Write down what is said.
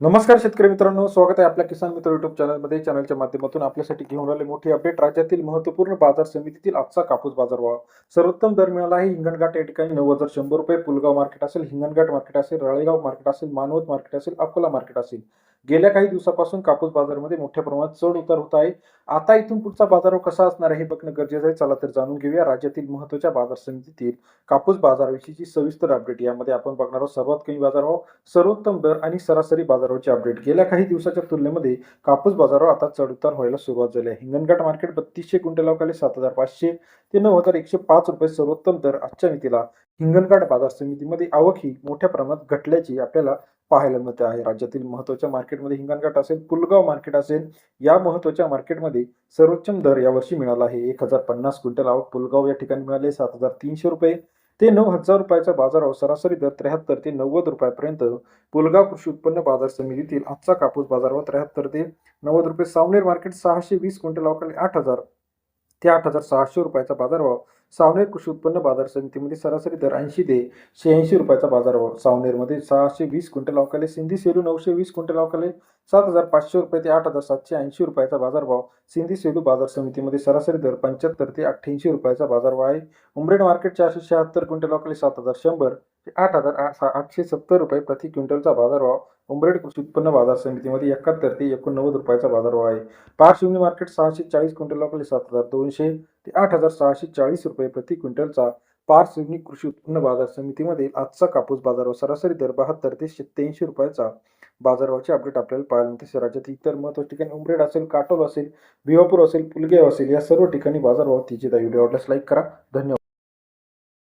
नमस्कार शेतकरी मित्रांनो, स्वागत आहे आपल्या किसान मित्र युट्यूब चॅनलमध्ये. चॅनलच्या माध्यमातून आपल्यासाठी घेऊन आले मोठी अपडेट. राज्यातील महत्त्वपूर्ण बाजार समितीतील आजचा कापूस बाजारभाव. सर्वोत्तम दर मिळाला आहे हिंगणघाट या ठिकाणी 9,100 रुपये. पुलगाव मार्केट असेल, हिंगणघाट मार्केट असेल, राळेगाव मार्केट असेल, मानवत मार्केट असेल, अकोला मार्केट असेल. गेल्या काही दिवसापासून कापूस बाजारामध्ये मोठ्या प्रमाणात चढ उतार होत आहे. आता इथून पुढचा बाजारभाव कसा असणार आहे हे बघणं गरजेचं आहे. चला तर जाणून घेऊया राज्यातील महत्त्वाच्या बाजार समितीतील कापूस बाजाराविषयीची सविस्तर अपडेट. यामध्ये आपण बघणार आहोत सर्वात कमी बाजारभाव, सर्वोत्तम दर आणि सरासरी बाजारावरची अपडेट. गेल्या काही दिवसाच्या तुलनेमध्ये कापूस बाजारावर आता चढउतार व्हायला सुरुवात झाली आहे. हिंगणघाट मार्केट 3200 क्विंटल अवकाळी 7,500 ते 9,105 रुपये सर्वोत्तम दर आजच्या मितीला हिंगणघाट बाजार समितीमध्ये. आवक ही मोठ्या प्रमाणात घटल्याची आपल्याला पाहायला मिळते आहे. राज्यातील महत्त्वाच्या मार्केटमध्ये हिंगणघाट असेल, पुलगाव मार्केट असेल, या महत्त्वाच्या मार्केटमध्ये सर्वोच्च दर यावर्षी मिळाला आहे. 1,050 क्विंटल आवक पुलगाव या ठिकाणी मिळाले 7,300 रुपये ते 9,000 रुपयाचा बाजारभाव. सरासरी दर 73 ते 90 रुपयापर्यंत. पुलगाव कृषी उत्पन्न बाजार समितीतील आजचा कापूस बाजारभाव 73 ते 90 रुपये. सावनेर मार्केट 620 क्विंटल अवकाळी 8,000 ते 8,600 रुपयाचा बाजारभाव. सावनेर कृषी उत्पन्न बाजार समितीमध्ये सरासरी दर 80 ते 86 रुपयाचा बाजारभाव. सावनेरमध्ये 620 क्विंटल अवकाळी. सिंधी सेलू 920 क्विंटल अवकाळी 7,500 रुपये ते 8,780 रुपयाचा बाजारभाव. सिंधी सेलू बाजार समितीमध्ये सरासरी दर 75 ते 88 रुपयाचा बाजारभाव आहे. उमरेड मार्केट 476 क्विंटल अवकाळी 7,100 ते 8,870 रुपये प्रति क्विंटलचा बाजारभाव. उमरेड कृषी उत्पन्न बाजार समितीमध्ये 71 ते 89 रुपयाचा बाजारभाव आहे. पारशिवनी मार्केट 640 क्विंटल अवकाळी 7,200 ते 8,640 रुपये प्रति क्विंटलचा. पारशिवनी कृषी उत्पन्न बाजार समितीमध्ये आजचा कापूस बाजारभाव सरासरी दर 72 ते 87 रुपयाचा बाजारभावाची अपडेट आपल्याला पाहायला मिळते. राज्यातील इतर महत्त्वाच्या ठिकाणी उमरेड असेल, काटोल असेल, भिवापूर असेल, पुलगाव असेल, या सर्व ठिकाणी बाजारभाव तेजीत आहे. व्हिडिओ आवडल्यास लाईक करा. धन्यवाद.